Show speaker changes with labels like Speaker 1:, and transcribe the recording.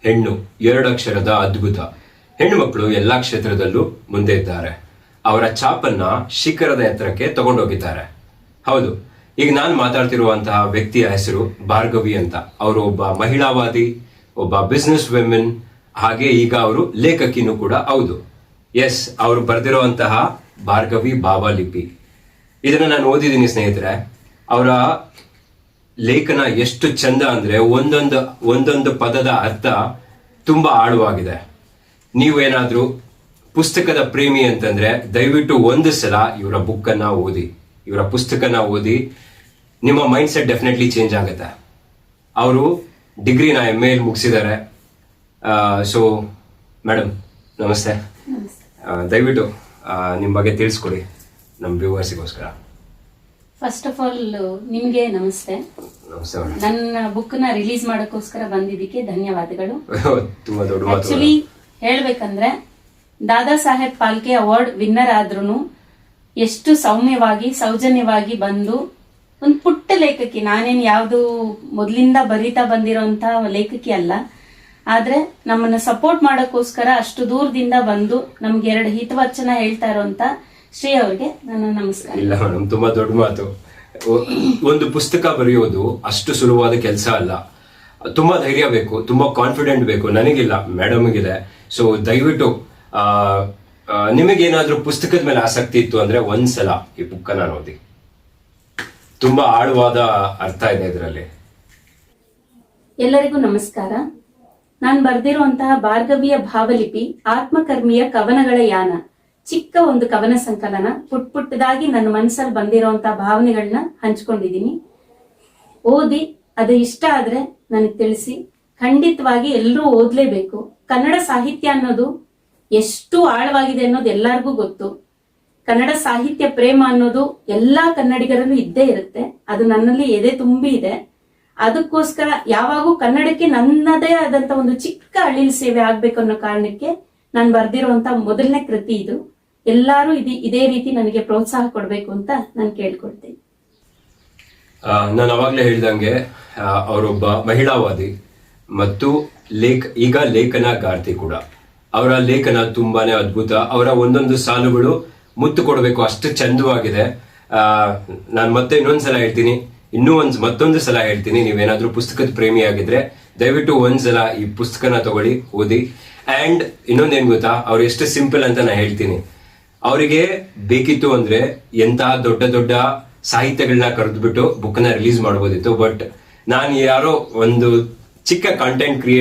Speaker 1: ಹೆಣ್ಣು 2 ಅಕ್ಷರದ ಅದ್ಭುತ. ಹೆಣ್ಣು ಮಕ್ಕಳು ಎಲ್ಲಾ ಕ್ಷೇತ್ರದಲ್ಲೂ ಮುಂದೆ ಇದ್ದಾರೆ. ಅವರ ಛಾಪನ್ನ ಶಿಖರದ ಎತ್ತರಕ್ಕೆ ತಗೊಂಡೋಗಿದ್ದಾರೆ. ಹೌದು, ಈಗ ನಾನು ಮಾತಾಡ್ತಿರುವಂತಹ ವ್ಯಕ್ತಿಯ ಹೆಸರು ಭಾರ್ಗವಿ ಅಂತ. ಅವರು ಒಬ್ಬ ಮಹಿಳಾವಾದಿ, ಒಬ್ಬ ಬಿಸ್ನೆಸ್ ವುಮೆನ್, ಹಾಗೆ ಈಗ ಅವರು ಲೇಖಕಿನೂ ಕೂಡ ಹೌದು. ಎಸ್, ಅವರು ಬರೆದಿರುವಂತಹ ಭಾರ್ಗವಿ ಭಾವಲಿಪಿ, ಇದನ್ನ ನಾನು ಓದಿದ್ದೀನಿ ಸ್ನೇಹಿತರೆ. ಅವರ ಲೇಖನ ಎಷ್ಟು ಚಂದ ಅಂದ್ರೆ ಒಂದೊಂದು ಪದದ ಅರ್ಥ ತುಂಬಾ ಆಳವಾಗಿದೆ. ನೀವೇನಾದ್ರೂ ಪುಸ್ತಕದ ಪ್ರೇಮಿ ಅಂತಂದ್ರೆ ದಯವಿಟ್ಟು ಒಂದು ಸಲ ಇವರ ಬುಕ್ಕನ್ನ ಓದಿ, ಇವರ ಪುಸ್ತಕನ ಓದಿ. ನಿಮ್ಮ ಮೈಂಡ್ ಸೆಟ್ ಡೆಫಿನೆಟ್ಲಿ ಚೇಂಜ್ ಆಗುತ್ತೆ. ಅವರು ಡಿಗ್ರಿನ MA ಮುಗಿಸಿದ್ದಾರೆ. ಸೊ ಮೇಡಮ್ ನಮಸ್ತೆ. ದಯವಿಟ್ಟು ನಿಮ್ಮ ಬಗ್ಗೆ ತಿಳಿಸ್ಕೊಡಿ ನಮ್ಮ ವ್ಯೂವರ್ಸಿಗೋಸ್ಕರ.
Speaker 2: ಫಸ್ಟ್ ಆಫ್ ಆಲ್ ನಿಮ್ಗೆ ನಮಸ್ತೆ. ನನ್ನ ಬುಕ್ ನ ರಿಲೀಸ್ ಮಾಡೋಕ್ಕೋಸ್ಕರ ಬಂದಿದ್ದಕ್ಕೆ ಧನ್ಯವಾದಗಳು.
Speaker 1: ತುಂಬಾ ದೊಡ್ಡ
Speaker 2: ಆಕ್ಚುಲಿ ಹೇಳ್ಬೇಕಂದ್ರೆ ದಾದಾ ಸಾಹೇಬ್ ಫಾಲ್ಕೆ ಅವಾರ್ಡ್ ವಿನ್ನರ್ ಆದ್ರೂ ಎಷ್ಟು ಸೌಮ್ಯವಾಗಿ ಸೌಜನ್ಯವಾಗಿ ಬಂದು ಒಂದು ಪುಟ್ಟ ಲೇಖಕಿ, ನಾನೇನ್ ಯಾವ್ದು ಮೊದ್ಲಿಂದ ಬರೀತಾ ಬಂದಿರೋಂತ ಲೇಖಕಿ ಅಲ್ಲ, ಆದ್ರೆ ನಮ್ಮನ್ನ ಸಪೋರ್ಟ್ ಮಾಡೋಕ್ಕೋಸ್ಕರ ಅಷ್ಟು ದೂರದಿಂದ ಬಂದು ನಮ್ಗೆ 2 ಹಿತವಚನ ಹೇಳ್ತಾ ಇರೋಂತ ಶ್ರೀ ಅವ್ರಿಗೆ ನನ್ನ ನಮಸ್ಕಾರ.
Speaker 1: ಇಲ್ಲ ಮೇಡಮ್, ತುಂಬಾ ದೊಡ್ಡ ಮಾತು. ಒಂದು ಪುಸ್ತಕ ಬರೆಯೋದು ಅಷ್ಟು ಸುಲಭವಾದ ಕೆಲಸ ಅಲ್ಲ. ತುಂಬಾ ಧೈರ್ಯ ಬೇಕು, ತುಂಬಾ ಕಾನ್ಫಿಡೆಂಟ್ ಬೇಕು. ನನಗಿಲ್ಲ, ಮೇಡಮ್ಗಿದೆ. ಸೊ ದಯವಿಟ್ಟು ನಿಮಗೇನಾದ್ರೂ ಪುಸ್ತಕದ ಮೇಲೆ ಆಸಕ್ತಿ ಇತ್ತು ಅಂದ್ರೆ ಒಂದ್ಸಲ ಈ ಬುಕ್ಕನ್ನ ಓದಿ. ತುಂಬಾ ಆಳವಾದ ಅರ್ಥ ಇದೆ ಇದರಲ್ಲಿ.
Speaker 2: ಎಲ್ಲರಿಗೂ ನಮಸ್ಕಾರ. ನಾನು ಬರೆದಿರುವಂತಹ ಭಾರ್ಗವಿಯ ಭಾವಲಿಪಿ ಆತ್ಮಕರ್ಮಿಯ ಕವನಗಳ ಯಾನ, ಚಿಕ್ಕ ಒಂದು ಕವನ ಸಂಕಲನ. ಪುಟ್ಟದಾಗಿ ನನ್ನ ಮನಸ್ಸಲ್ಲಿ ಬಂದಿರುವಂತಹ ಭಾವನೆಗಳನ್ನ ಹಂಚ್ಕೊಂಡಿದೀನಿ. ಓದಿ ಅದು ಇಷ್ಟ ಆದ್ರೆ ನನಗೆ ತಿಳಿಸಿ. ಖಂಡಿತವಾಗಿ ಎಲ್ಲರೂ ಓದ್ಲೇಬೇಕು. ಕನ್ನಡ ಸಾಹಿತ್ಯ ಅನ್ನೋದು ಎಷ್ಟು ಆಳವಾಗಿದೆ ಅನ್ನೋದು ಎಲ್ಲರಿಗೂ ಗೊತ್ತು. ಕನ್ನಡ ಸಾಹಿತ್ಯ ಪ್ರೇಮ ಅನ್ನೋದು ಎಲ್ಲಾ ಕನ್ನಡಿಗರಲ್ಲೂ ಇದ್ದೇ ಇರುತ್ತೆ. ಅದು ನನ್ನಲ್ಲಿ ಎದೆ ತುಂಬಿ ಇದೆ. ಅದಕ್ಕೋಸ್ಕರ ಯಾವಾಗೂ ಕನ್ನಡಕ್ಕೆ ನನ್ನದೇ ಆದಂತ ಒಂದು ಚಿಕ್ಕ ಅಳಿಲ್ ಸೇವೆ ಆಗ್ಬೇಕು ಅನ್ನೋ ಕಾರಣಕ್ಕೆ ನಾನು ಬರ್ದಿರುವಂತ ಮೊದಲನೇ ಕೃತಿ ಇದು. ಎಲ್ಲಾರು ಇದೇ ರೀತಿ ನನಗೆ ಪ್ರೋತ್ಸಾಹ ಕೊಡ್ಬೇಕು ಅಂತ ನಾನು ಕೇಳ್ಕೊಳ್ತೀನಿ.
Speaker 1: ನಾನು ಅವಾಗ್ಲೇ ಹೇಳಿದಂಗೆ ಅವರೊಬ್ಬ ಮಹಿಳಾವಾದಿ ಮತ್ತು ಈಗ ಲೇಖನಗಾರ್ತಿ ಕೂಡ. ಅವರ ಲೇಖನ ತುಂಬಾನೇ ಅದ್ಭುತ. ಅವರ ಒಂದೊಂದು ಸಾಲುಗಳು ಮುತ್ತು ಕೊಡಬೇಕು, ಅಷ್ಟು ಚಂದವಾಗಿದೆ. ನಾನು ಮತ್ತೆ ಇನ್ನೊಂದ್ಸಲ ಹೇಳ್ತೀನಿ, ಮತ್ತೊಂದು ಸಲ ಹೇಳ್ತೀನಿ, ನೀವೇನಾದ್ರೂ ಪುಸ್ತಕದ ಪ್ರೇಮಿ ಆಗಿದ್ರೆ ದಯವಿಟ್ಟು ಒಂದ್ಸಲ ಈ ಪುಸ್ತಕನ ತಗೊಳ್ಳಿ, ಓದಿ. ಅಂಡ್ ಇನ್ನೊಂದೇನ್ ಗೊತ್ತಾ, ಅವ್ರು ಎಷ್ಟು ಸಿಂಪಲ್ ಅಂತ ನಾ ಹೇಳ್ತೀನಿ. ಅವರಿಗೆ ಬೇಕಿತ್ತು ಅಂದ್ರೆ ಎಂತಹ ದೊಡ್ಡ ದೊಡ್ಡ ಸಾಹಿತ್ಯಗಳನ್ನ ಕರೆದ್ಬಿಟ್ಟು ಬುಕ್ನ ರಿಲೀಸ್ ಮಾಡ್ಬೋದಿತ್ತು. ಬಟ್ ನಾನು ಯಾರೋ ಒಂದು ಚಿಕ್ಕ ಕಂಟೆಂಟ್ ಕ್ರಿಯೇಟ್